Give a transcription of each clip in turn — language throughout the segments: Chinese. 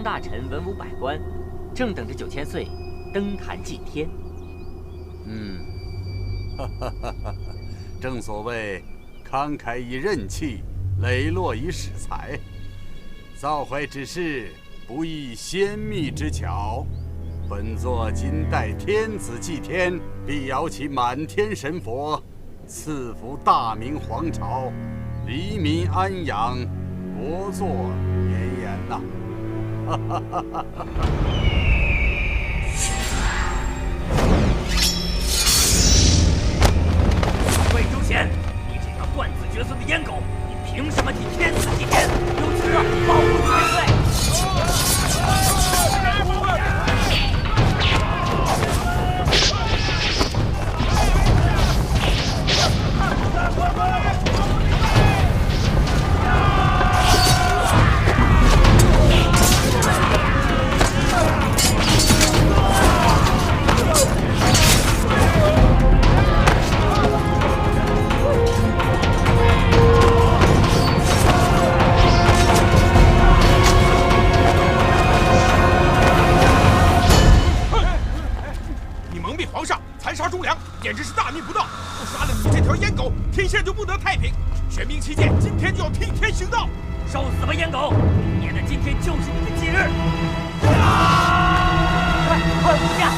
方大臣、文武百官，正等着9000岁登坛祭天。正所谓慷慨以任气，磊落以使才。造怀之事，不宜先密之巧。本座今代天子祭天，必摇起满天神佛，赐福大明皇朝，黎民安养，国祚绵延呐！魏忠贤，你这条断子绝孙的阉狗，你凭什么替天子祭天？有此保护元帅！简直是大逆不道！不杀了你这条阉狗，天下就不得太平。玄冥七剑今天就要替天行道！受死吧，阉狗！明年的今天就是你的忌日！快回家！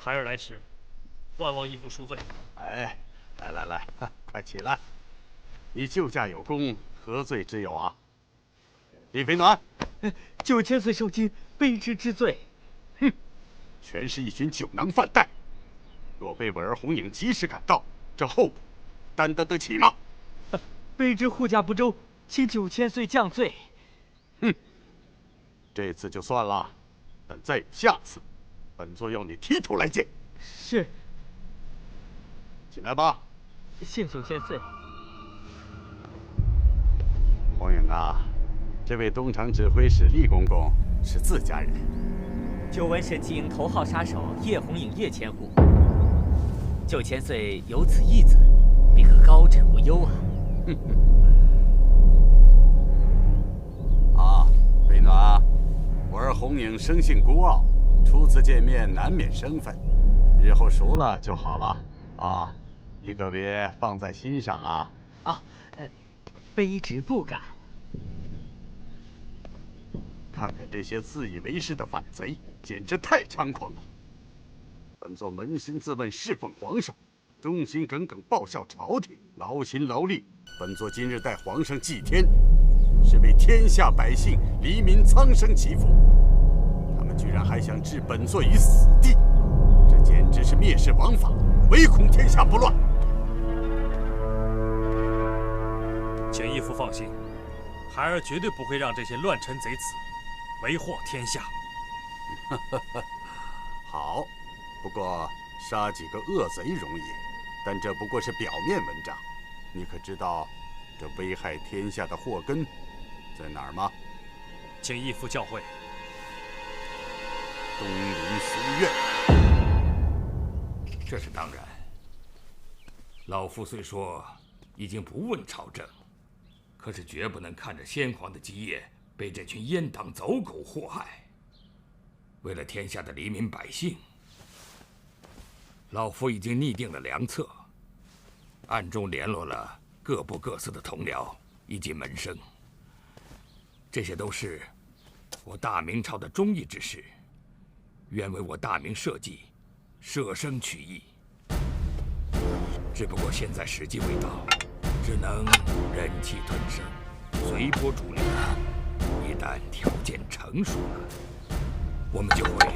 孩儿来迟，万望义父恕罪。哎，来，快起来！你救驾有功，何罪之有啊？李飞暖9000岁受惊，卑职知罪。哼，全是一群酒囊饭袋。若被我儿红影及时赶到，这后果担得得起吗？卑职护驾不周，请9000岁降罪。哼，这次就算了，但再有下次，本座要你提头来见。是。起来吧。谢9000岁。红影啊，这位东厂指挥使厉公公是自家人。久闻神经头号杀手叶红影叶千户，9000岁有此义子，必可高枕无忧啊！啊，飞暖，我儿红影生性孤傲，初次见面难免生分，日后熟了就好了啊，你可别放在心上啊！啊，卑职不敢。看看这些自以为是的反贼，简直太猖狂了！本座扪心自问，侍奉皇上，忠心耿耿报效朝廷，劳心劳力。本座今日带皇上祭天，是为天下百姓、黎民苍生祈福。他们居然还想置本座于死地，这简直是蔑视王法，唯恐天下不乱。请义父放心，孩儿绝对不会让这些乱臣贼子为祸天下。好，不过杀几个恶贼容易，但这不过是表面文章。你可知道这危害天下的祸根在哪儿吗？请义父教诲。东林书院。这是当然。老夫虽说已经不问朝政，可是绝不能看着先皇的基业被这群阉党走狗祸害。为了天下的黎民百姓，老夫已经拟定了良策，暗中联络了各部各司的同僚以及门生。这些都是我大明朝的忠义之士，愿为我大明社稷舍生取义。只不过现在时机未到，只能忍气吞声，随波逐流。一旦条件成熟了，我们就会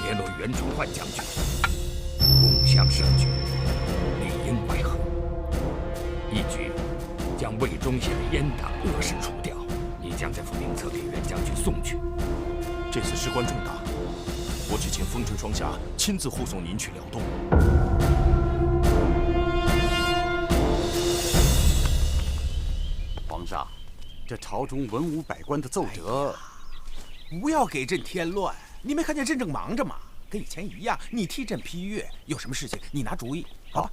联络袁崇焕将军，共襄盛举，里应外合，一举将魏忠贤的阉党恶事除掉。你将这幅名册给袁将军送去。这次事关重大，我去请风尘双侠亲自护送您去辽东。皇上，这朝中文武百官的奏折，不要给朕添乱。你没看见朕正忙着吗？跟以前一样，你替朕批阅，有什么事情你拿主意，好吧？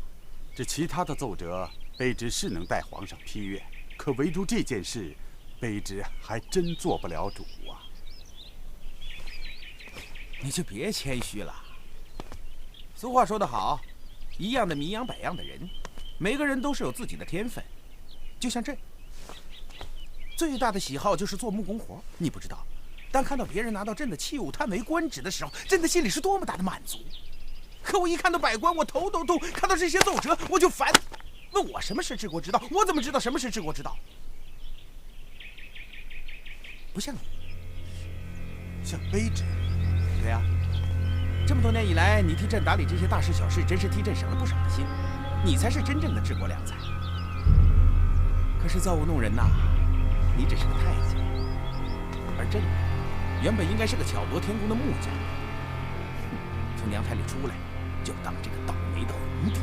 这其他的奏折，卑职是能代皇上批阅，可唯独这件事，卑职还真做不了主啊。你就别谦虚了。俗话说得好，一样的米养百样的人，每个人都是有自己的天分。就像朕，最大的喜好就是做木工活，你不知道。当看到别人拿到朕的器物叹为观止的时候，朕的心里是多么大的满足。可我一看到百官，我头都痛；看到这些奏折，我就烦。问我什么是治国之道，我怎么知道什么是治国之道？不像你，像卑职。对呀，这么多年以来，你替朕打理这些大事小事，真是替朕省了不少的心。你才是真正的治国良才。可是造物弄人呐，你只是个太监，而朕原本应该是个巧夺天工的木匠。从娘胎里出来，就当这个倒霉的皇帝。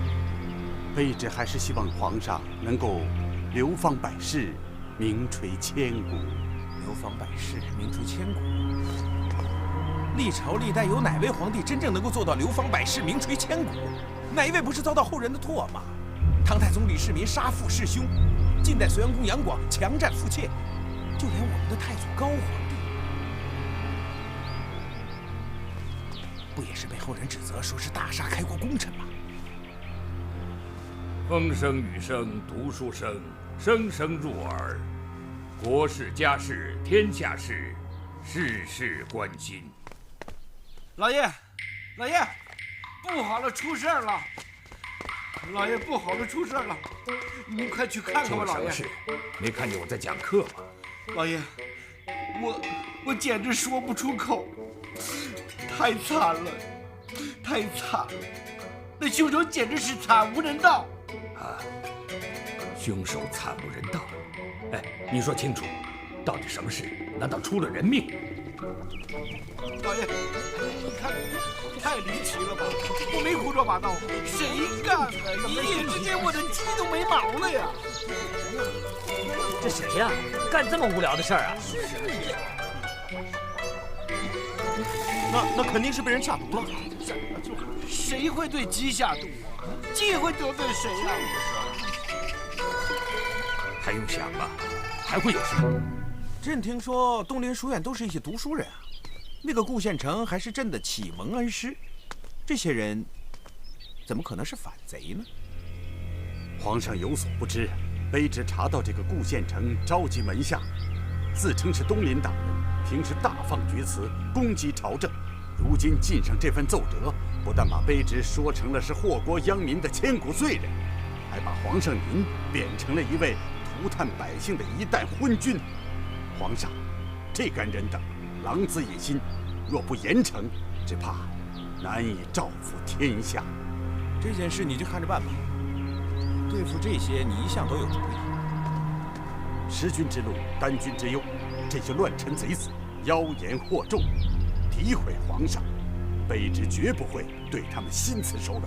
卑职还是希望皇上能够流芳百世，名垂千古。流芳百世，名垂千古。历朝历代有哪位皇帝真正能够做到流芳百世、名垂千古？哪一位不是遭到后人的唾骂？唐太宗李世民杀父弑兄，晋代隋炀公杨广强占妇妾，就连我们的太祖高皇帝，不也是被后人指责说是大杀开国功臣吗？风声雨声读书声，声声入耳。国事家事天下事，事事关心。老爷，老爷，不好了，出事了！老爷，不好了，出事了！您快去看看吧，老爷。出了什么事？没看见我在讲课吗？老爷，我简直说不出口，太惨了，太惨了！那凶手简直是惨无人道啊！凶手惨无人道。哎，你说清楚，到底什么事？难道出了人命？老爷，你看，太离奇了吧！我没胡说八道，谁干的？一夜之间，我的鸡都没毛了呀！这谁呀？干这么无聊的事儿啊？那肯定是被人下毒了。谁会对鸡下毒？鸡会得罪谁呀？还用想吗？还会有谁？朕听说东林书院都是一些读书人啊，那个顾县城还是朕的启蒙恩师，这些人怎么可能是反贼呢？皇上有所不知，卑职查到这个顾县城召集门下，自称是东林党人，平时大放厥词，攻击朝政。如今进上这份奏折，不但把卑职说成了是祸国殃民的千古罪人，还把皇上您贬成了一位涂炭百姓的一代昏君。皇上，这干人等狼子野心，若不严惩，只怕难以照拂天下。这件事你就看着办吧。对付这些，你一向都有主意。识君之路，担君之忧。这些乱臣贼子，妖言惑众，诋毁皇上，卑职绝不会对他们心慈手软。